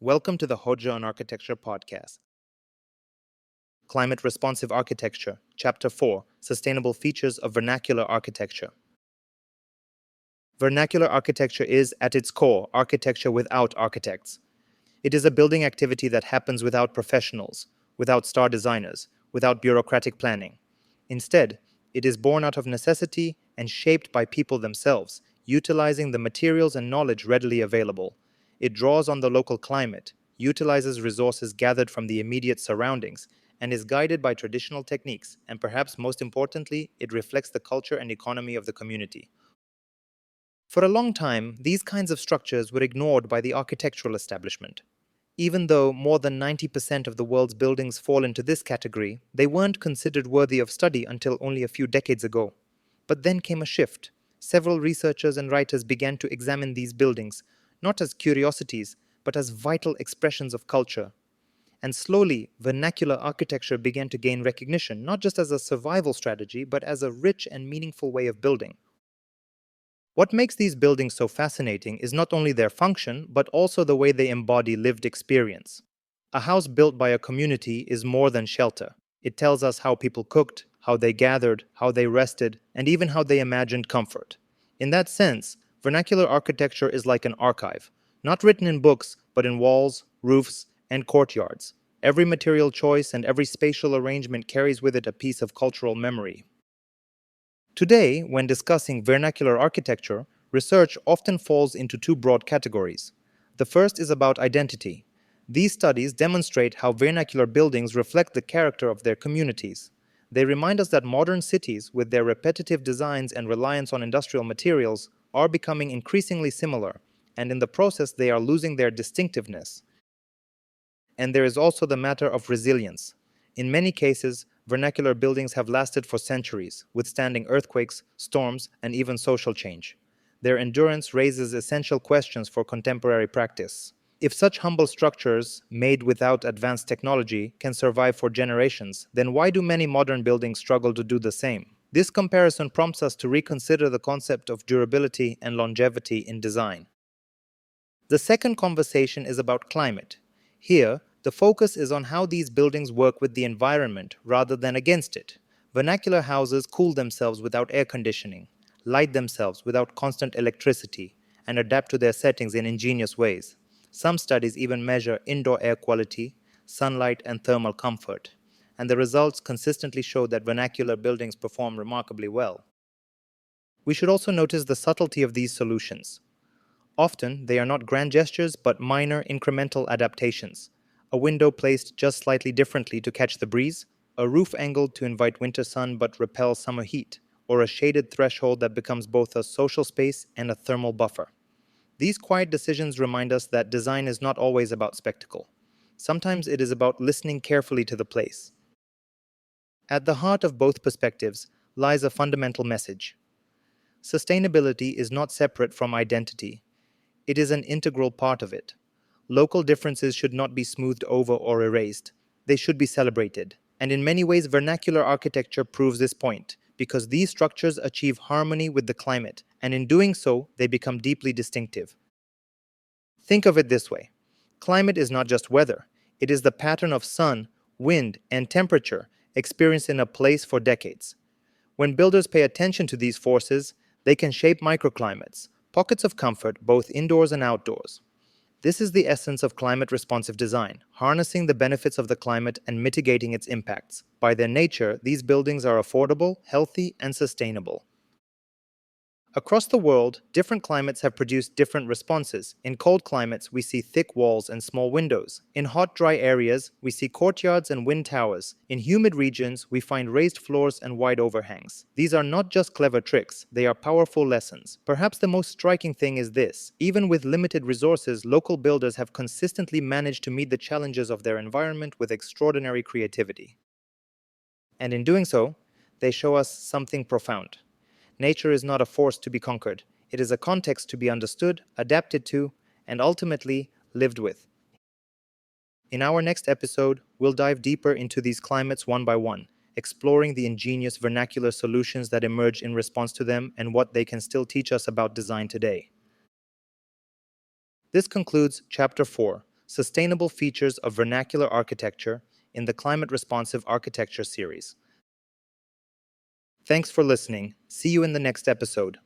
Welcome to the Hoja on Architecture podcast. Climate Responsive Architecture, Chapter 4, Sustainable Features of Vernacular Architecture. Vernacular architecture is, at its core, architecture without architects. It is a building activity that happens without professionals, without star designers, without bureaucratic planning. Instead, it is born out of necessity and shaped by people themselves, utilizing the materials and knowledge readily available. It draws on the local climate, utilizes resources gathered from the immediate surroundings, and is guided by traditional techniques, and perhaps most importantly, it reflects the culture and economy of the community. For a long time, these kinds of structures were ignored by the architectural establishment. Even though more than 90% of the world's buildings fall into this category, they weren't considered worthy of study until only a few decades ago. But then came a shift. Several researchers and writers began to examine these buildings, not as curiosities, but as vital expressions of culture. And slowly, vernacular architecture began to gain recognition, not just as a survival strategy, but as a rich and meaningful way of building. What makes these buildings so fascinating is not only their function, but also the way they embody lived experience. A house built by a community is more than shelter. It tells us how people cooked, how they gathered, how they rested, and even how they imagined comfort. In that sense, vernacular architecture is like an archive, not written in books, but in walls, roofs, and courtyards. Every material choice and every spatial arrangement carries with it a piece of cultural memory. Today, when discussing vernacular architecture, research often falls into two broad categories. The first is about identity. These studies demonstrate how vernacular buildings reflect the character of their communities. They remind us that modern cities, with their repetitive designs and reliance on industrial materials, are becoming increasingly similar, and in the process they are losing their distinctiveness. And there is also the matter of resilience. In many cases, vernacular buildings have lasted for centuries, withstanding earthquakes, storms, and even social change. Their endurance raises essential questions for contemporary practice. If such humble structures, made without advanced technology, can survive for generations, then why do many modern buildings struggle to do the same? This comparison prompts us to reconsider the concept of durability and longevity in design. The second conversation is about climate. Here, the focus is on how these buildings work with the environment rather than against it. Vernacular houses cool themselves without air conditioning, light themselves without constant electricity, and adapt to their settings in ingenious ways. Some studies even measure indoor air quality, sunlight, and thermal comfort, and the results consistently show that vernacular buildings perform remarkably well. We should also notice the subtlety of these solutions. Often, they are not grand gestures but minor incremental adaptations. A window placed just slightly differently to catch the breeze, a roof angled to invite winter sun but repel summer heat, or a shaded threshold that becomes both a social space and a thermal buffer. These quiet decisions remind us that design is not always about spectacle. Sometimes it is about listening carefully to the place. At the heart of both perspectives lies a fundamental message. Sustainability is not separate from identity. It is an integral part of it. Local differences should not be smoothed over or erased. They should be celebrated. And in many ways, vernacular architecture proves this point, because these structures achieve harmony with the climate, and in doing so, they become deeply distinctive. Think of it this way. Climate is not just weather. It is the pattern of sun, wind, and temperature experienced in a place for decades. When builders pay attention to these forces, they can shape microclimates, pockets of comfort both indoors and outdoors. This is the essence of climate-responsive design, harnessing the benefits of the climate and mitigating its impacts. By their nature, these buildings are affordable, healthy, and sustainable. Across the world, different climates have produced different responses. In cold climates, we see thick walls and small windows. In hot, dry areas, we see courtyards and wind towers. In humid regions, we find raised floors and wide overhangs. These are not just clever tricks, they are powerful lessons. Perhaps the most striking thing is this. Even with limited resources, local builders have consistently managed to meet the challenges of their environment with extraordinary creativity. And in doing so, they show us something profound. Nature is not a force to be conquered. It is a context to be understood, adapted to, and ultimately lived with. In our next episode, we'll dive deeper into these climates one by one, exploring the ingenious vernacular solutions that emerge in response to them and what they can still teach us about design today. This concludes Chapter 4, Sustainable Features of Vernacular Architecture in the Climate Responsive Architecture series. Thanks for listening. See you in the next episode.